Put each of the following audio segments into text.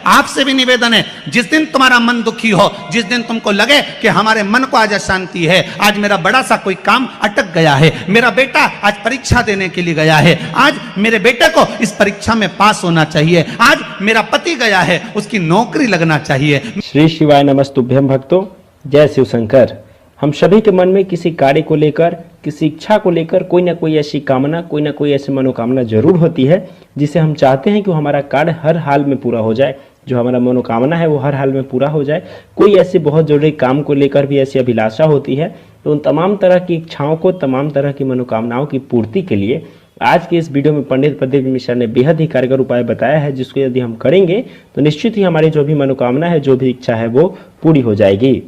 आपसे भी निवेदन है, जिस दिन तुम्हारा मन दुखी हो, जिस दिन तुमको लगे कि हमारे मन को आज अशांति है, आज मेरा बड़ा सा कोई काम अटक गया है, मेरा बेटा आज परीक्षा देने के लिए गया है, आज मेरे बेटे को इस परीक्षा में पास होना चाहिए, आज मेरा पति गया है उसकी नौकरी लगना चाहिए। श्री शिवाय नमस्तुभ्यं भक्तों, जय शिव शंकर। हम सभी के मन में किसी कार्य को लेकर, किसी इच्छा को लेकर कोई ना कोई ऐसी कामना, कोई ना कोई ऐसी मनोकामना जरूर होती है जिसे हम चाहते हैं कि वो हमारा कार्य हर हाल में पूरा हो जाए, जो हमारा मनोकामना है वो हर हाल में पूरा हो जाए। कोई ऐसी बहुत जरूरी काम को लेकर भी ऐसी अभिलाषा होती है। तो उन तमाम तरह की इच्छाओं को, तमाम तरह की मनोकामनाओं की पूर्ति के लिए आज के इस वीडियो में पंडित प्रदीप मिश्रा ने बेहद ही कारगर उपाय बताया है, जिसको यदि हम करेंगे तो निश्चित ही हमारी जो भी मनोकामना है, जो भी इच्छा है वो पूरी हो जाएगी।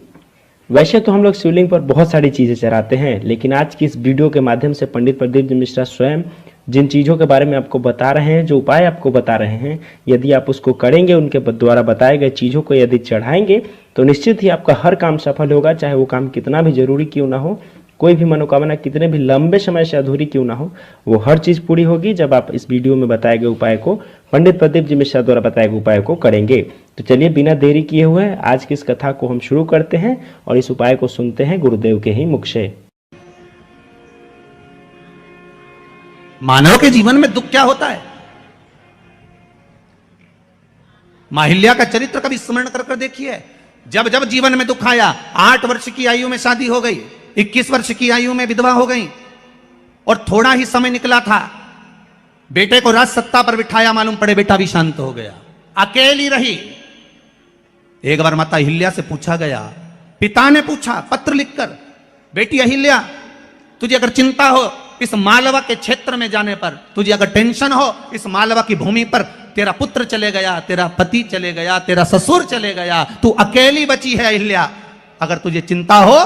वैसे तो हम लोग शिवलिंग पर बहुत सारी चीज़ें चढ़ाते हैं, लेकिन आज की इस वीडियो के माध्यम से पंडित प्रदीप मिश्रा स्वयं जिन चीज़ों के बारे में आपको बता रहे हैं, जो उपाय आपको बता रहे हैं, यदि आप उसको करेंगे, उनके द्वारा बताए गए चीज़ों को यदि चढ़ाएंगे तो निश्चित ही आपका हर काम सफल होगा, चाहे वो काम कितना भी जरूरी क्यों ना हो, कोई भी मनोकामना कितने भी लंबे समय से अधूरी क्यों ना हो, वो हर चीज़ पूरी होगी जब आप इस वीडियो में बताए गए उपाय को, पंडित प्रदीप जी मिश्रा द्वारा बताए गए उपाय को करेंगे। तो चलिए बिना देरी किए हुए आज की इस कथा को हम शुरू करते हैं और इस उपाय को सुनते हैं गुरुदेव के ही मुख से। मानव के जीवन में दुख क्या होता है? माहिल्या का चरित्र कभी स्मरण कर देखिए। जब जब जीवन में दुख आया, 8 वर्ष की आयु में शादी हो गई, 21 वर्ष की आयु में विधवा हो गई और थोड़ा ही समय निकला था, बेटे को राज सत्ता पर बिठाया, मालूम पड़े बेटा भी शांत हो गया, अकेली रही। एक बार माता अहिल्या से पूछा गया, पिता ने पूछा पत्र लिखकर, बेटी अहिल्या तुझे अगर चिंता हो इस मालवा के क्षेत्र में जाने पर, तुझे अगर टेंशन हो इस मालवा की भूमि पर, तेरा पुत्र चले गया, तेरा पति चले गया, तेरा ससुर चले गया, तू अकेली बची है अहिल्या, अगर तुझे चिंता हो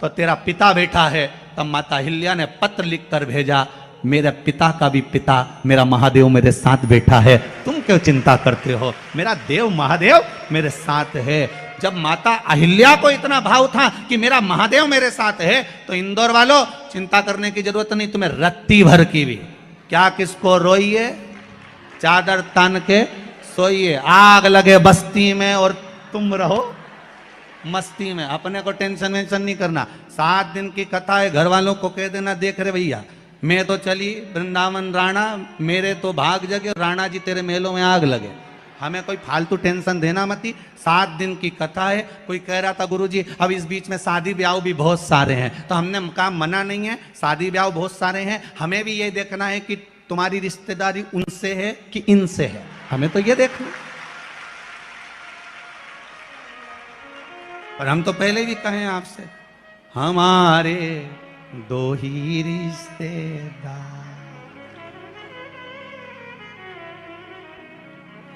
तो तेरा पिता बैठा है। तब माता अहिल्या ने पत्र लिखकर भेजा, मेरे पिता का भी पिता मेरा महादेव मेरे साथ बैठा है, तुम क्यों चिंता करते हो, मेरा देव महादेव मेरे साथ है। जब माता अहिल्या को इतना भाव था कि मेरा महादेव मेरे साथ है, तो इंदौर वालों चिंता करने की जरूरत नहीं, तुम्हें रत्ती भर की भी क्या किसको रोइए, चादर तान के सोइए, आग लगे बस्ती में और तुम रहो मस्ती में, अपने को टेंशन वेंशन नहीं करना। 7 दिन की कथा है, घर वालों को कह देना, देख रहे भैया मैं तो चली वृंदावन राणा, मेरे तो भाग जगे, राणा जी तेरे मेलों में आग लगे, हमें कोई फालतू टेंशन देना मती। 7 दिन की कथा है। कोई कह रहा था गुरुजी अब इस बीच में शादी ब्याह भी बहुत सारे हैं, तो हमने कहा मना नहीं है, शादी ब्याह बहुत सारे हैं, हमें भी ये देखना है कि तुम्हारी रिश्तेदारी उनसे है कि इनसे है, हमें तो ये देखना। पर हम तो पहले भी कहे आपसे, हमारे 2 ही रिश्तेदार,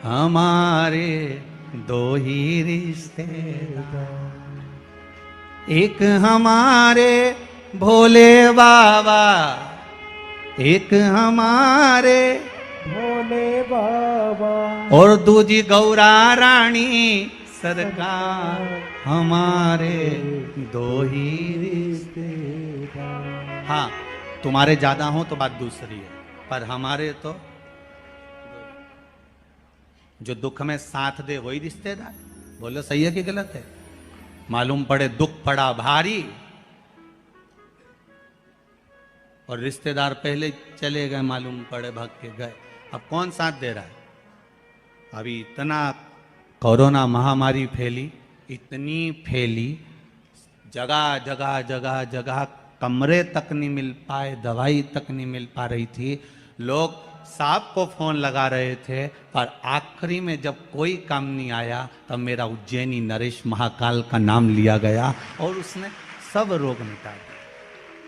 हमारे 2 ही रिश्तेदार, एक हमारे भोले बाबा, एक हमारे भोले बाबा, और दूजी गौरा रानी सरकार, हमारे 2 ही रिश्तेदार। हाँ तुम्हारे ज्यादा हो तो बात दूसरी है, पर हमारे तो जो दुख में साथ दे वही रिश्तेदार। बोलो सही है कि गलत है? मालूम पड़े दुख पड़ा भारी और रिश्तेदार पहले चले गए, मालूम पड़े भाग के गए, अब कौन साथ दे रहा है? अभी इतना कोरोना महामारी फैली, इतनी फैली, जगह जगह जगह जगह कमरे तक नहीं मिल पाए, दवाई तक नहीं मिल पा रही थी, लोग साहब को फोन लगा रहे थे, पर आखिरी में जब कोई काम नहीं आया तब मेरा उज्जैनी नरेश महाकाल का नाम लिया गया और उसने सब रोग मिटा दिया।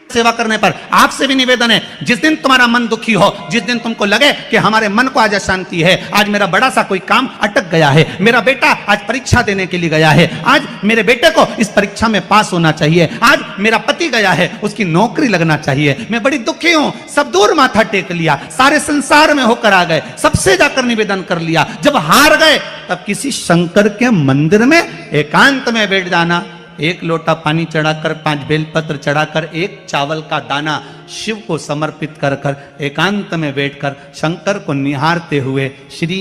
सेवा करने पर आपसे भी निवेदन है, जिस दिन तुम्हारा मन दुखी हो, जिस दिन तुमको लगे कि हमारे मन को आज अशांति है, आज मेरा बड़ा सा कोई काम अटक गया है, मेरा बेटा आज परीक्षा देने के लिए गया है, आज मेरे बेटे को इस परीक्षा में पास होना चाहिए, आज मेरा पति गया है उसकी नौकरी लगना चाहिए, मैं बड़ी दुखी हूं, सब दूर माथा टेक लिया, सारे संसार में होकर आ गए, सबसे जाकर निवेदन कर लिया, जब हार गए तब किसी शंकर के मंदिर में एकांत में बैठ जाना, 1 लोटा पानी चढ़ाकर, 5 बेलपत्र चढ़ाकर, 1 चावल का दाना शिव को समर्पित कर एकांत में बैठकर शंकर को निहारते हुए श्री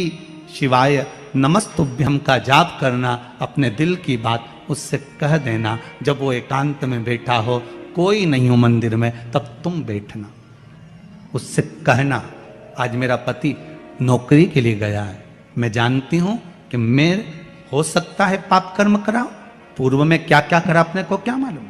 शिवाय नमस्तुभ्यम का जाप करना, अपने दिल की बात उससे कह देना। जब वो एकांत में बैठा हो, कोई नहीं हो मंदिर में, तब तुम बैठना, उससे कहना, आज मेरा पति नौकरी के लिए गया है, मैं जानती हूं कि मैं हो सकता है पाप कर्म करा, पूर्व में क्या क्या करा अपने को क्या मालूम,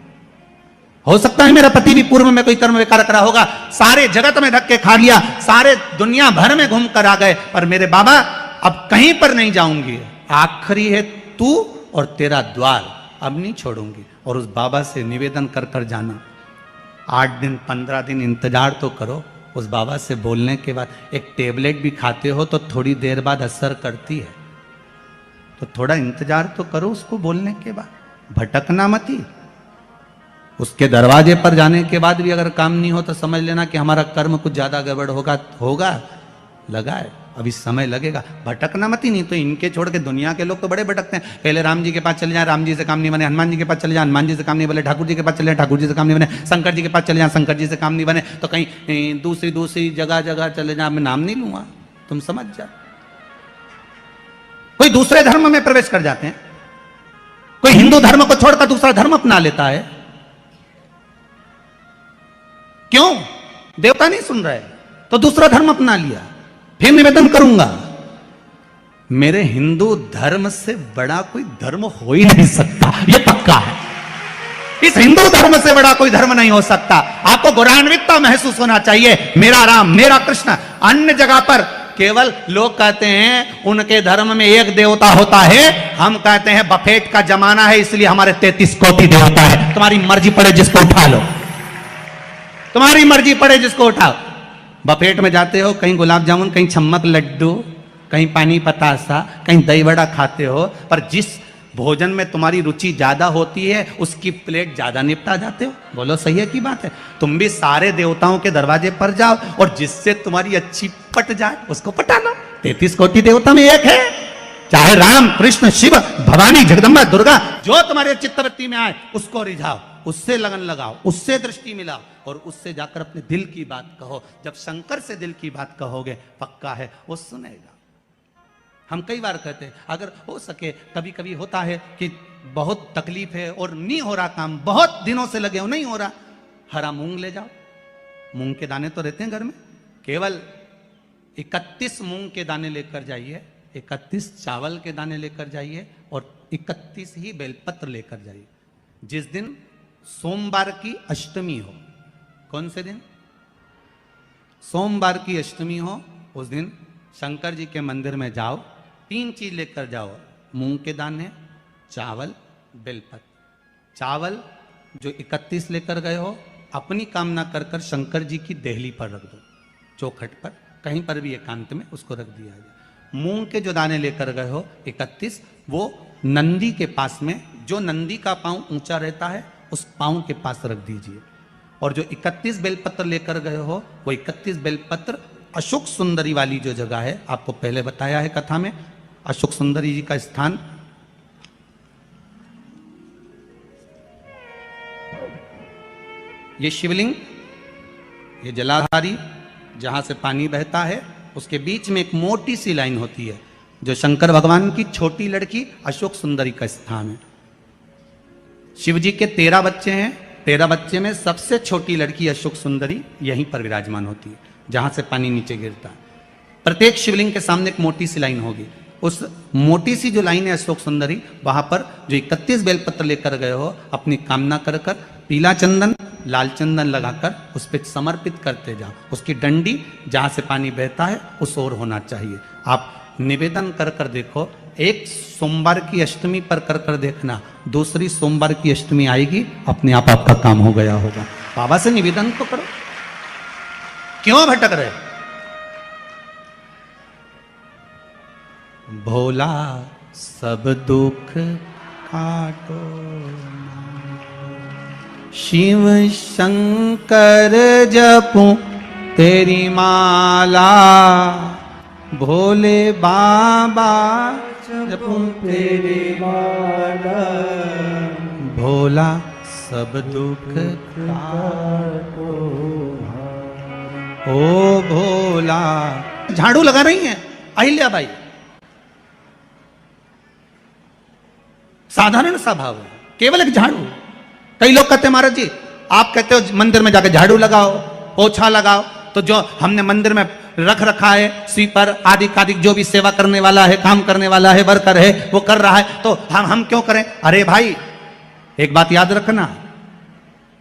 हो सकता है मेरा पति भी पूर्व में कोई कर्म विकार करा होगा, सारे जगत में धक्के खा लिया, सारे दुनिया भर में घूम कर आ गए, पर मेरे बाबा अब कहीं पर नहीं जाऊंगी, आखिरी है तू और तेरा द्वार, अब नहीं छोड़ूंगी। और उस बाबा से निवेदन कर कर जाना, 8 दिन 15 दिन इंतजार तो करो, उस बाबा से बोलने के बाद एक टेबलेट भी खाते हो तो थोड़ी देर बाद असर करती है, तो थोड़ा इंतजार तो करो उसको बोलने के बाद, भटकना मती। उसके दरवाजे पर जाने के बाद भी अगर काम नहीं हो तो समझ लेना कि हमारा कर्म कुछ ज्यादा गड़बड़ होगा लगा है, अभी समय लगेगा, भटकना मत ही। नहीं तो इनके छोड़ के दुनिया के लोग तो बड़े भटकते हैं, पहले राम जी के पास चले जाए, राम जी से काम नहीं बने, हनुमान जी के पास चले जाए, हनुमान जी से काम नहीं बने, ठाकुर जी के पास चले जाए, ठाकुर जी से काम नहीं बने, शंकर जी के पास चले जाए, शंकर जी से काम नहीं बने, तो कहीं दूसरी जगह चले जाए, मैं नाम नहीं लूंगा, तुम समझ जाओ। कोई दूसरे धर्म में प्रवेश कर जाते हैं, कोई हिंदू धर्म को छोड़कर दूसरा धर्म अपना लेता है, क्यों? देवता नहीं सुन रहे तो दूसरा धर्म अपना लिया। फिर निवेदन करूंगा, मेरे हिंदू धर्म से बड़ा कोई धर्म हो ही नहीं सकता, यह पक्का है। इस हिंदू धर्म से बड़ा कोई धर्म नहीं हो सकता। आपको गौरवान्वितता महसूस होना चाहिए, मेरा राम मेरा कृष्ण। अन्य जगह पर केवल लोग कहते हैं उनके धर्म में एक देवता होता है, हम कहते हैं बफेट का जमाना है इसलिए हमारे 33 कोटि देवता है। तुम्हारी मर्जी पड़े जिसको उठा लो, तुम्हारी मर्जी पड़े जिसको उठाओ। बफेट में जाते हो, कहीं गुलाब जामुन, कहीं छम्मक लड्डू, कहीं पानी पतासा, कहीं दही बड़ा खाते हो, पर जिस भोजन में तुम्हारी रुचि ज्यादा होती है उसकी प्लेट ज्यादा निपटा जाते हो। बोलो सही है की बात है? तुम भी सारे देवताओं के दरवाजे पर जाओ और जिससे तुम्हारी अच्छी पट जाए उसको पटा लो। 33 कोटि देवता में एक है, चाहे राम कृष्ण शिव भवानी जगदम्बा दुर्गा, जो तुम्हारे चित्तवृत्ति में आए उसको रिझाओ, उससे लगन लगाओ, उससे दृष्टि मिलाओ और उससे जाकर अपने दिल की बात कहो। जब शंकर से दिल की बात कहोगे, पक्का है वो सुनेगा। हम कई बार कहते हैं अगर हो सके, कभी कभी होता है कि बहुत तकलीफ है और नहीं हो रहा काम, बहुत दिनों से लगे हो नहीं हो रहा, हरा मूंग ले जाओ। मूंग के दाने तो रहते हैं घर में, केवल 31 मूंग के दाने लेकर जाइए, 31 चावल के दाने लेकर जाइए और 31 ही बेलपत्र लेकर जाइए। जिस दिन सोमवार की अष्टमी हो, कौन से दिन? सोमवार की अष्टमी हो, उस दिन शंकर जी के मंदिर में जाओ, 3 चीज लेकर जाओ, मूंग के दाने, चावल, बेलपत्र। चावल जो 31 लेकर गए हो, अपनी कामना कर कर शंकर जी की देहली पर रख दो, चौखट पर, कहीं पर भी एकांत में उसको रख दिया जाए। मूंग के जो दाने लेकर गए हो 31, वो नंदी के पास में, जो नंदी का पांव ऊंचा रहता है उस पांव के पास रख दीजिए। और जो 31 बेलपत्र लेकर गए हो, वो 31 बेलपत्र अशोक सुंदरी वाली जो जगह है, आपको पहले बताया है कथा में, अशोक सुंदरी जी का स्थान ये शिवलिंग, ये जलाधारी जहां से पानी बहता है, उसके बीच में एक मोटी सी लाइन होती है जो शंकर भगवान की छोटी लड़की अशोक सुंदरी का स्थान है। शिव जी के 13 बच्चे हैं, 13 बच्चे में सबसे छोटी लड़की अशोक सुंदरी यहीं पर विराजमान होती है जहां से पानी नीचे गिरता है। प्रत्येक शिवलिंग के सामने एक मोटी सी लाइन होगी, उस मोटी सी जो लाइन है अशोक सुंदरी, वहां पर जो 31 बेलपत्र लेकर गए हो, अपनी कामना कर कर पीला चंदन लाल चंदन लगाकर उस पर समर्पित करते जाओ। उसकी डंडी जहां से पानी बहता है उस ओर होना चाहिए। आप निवेदन कर कर देखो, एक सोमवार की अष्टमी पर कर कर देखना, दूसरी सोमवार की अष्टमी आएगी, अपने आप आपका काम हो गया होगा। बाबा से निवेदन तो करो, क्यों भटक रहे? भोला सब दुख काटो, शिव शंकर जपूं तेरी माला, भोले बाबा जपूं तेरी माला, भोला सब दुख काटो, ओ भोला। झाड़ू लगा रही हैं अहिल्या बाई, साधारण सा भाव है, केवल एक झाड़ू। कई लोग कहते हैं महाराज जी आप कहते हो मंदिर में जाकर झाड़ू लगाओ, पोछा लगाओ, तो जो हमने मंदिर में रख रखा है स्वीपर आदि कादि जो भी सेवा करने वाला है, काम करने वाला है, वर्कर है, वो कर रहा है, तो हम क्यों करें? अरे भाई एक बात याद रखना,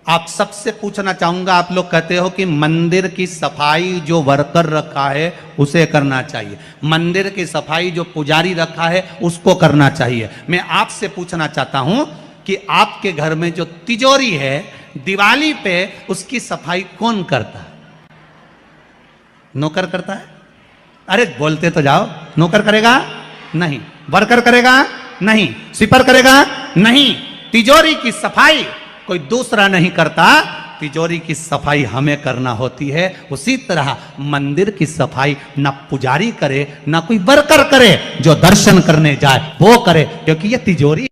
आप सबसे पूछना चाहूंगा, आप लोग कहते हो कि मंदिर की सफाई जो वर्कर रखा है उसे करना चाहिए, मंदिर की सफाई जो पुजारी रखा है उसको करना चाहिए। मैं आपसे पूछना चाहता हूं कि आपके घर में जो तिजोरी है दिवाली पे उसकी सफाई कौन करता है? नौकर करता है? अरे बोलते तो जाओ। नौकर करेगा? नहीं। वर्कर करेगा? नहीं। स्वीपर करेगा? नहीं। तिजोरी की सफाई कोई दूसरा नहीं करता, तिजोरी की सफाई हमें करना होती है। उसी तरह मंदिर की सफाई ना पुजारी करे ना कोई वर्कर करे, जो दर्शन करने जाए वो करे, क्योंकि ये तिजोरी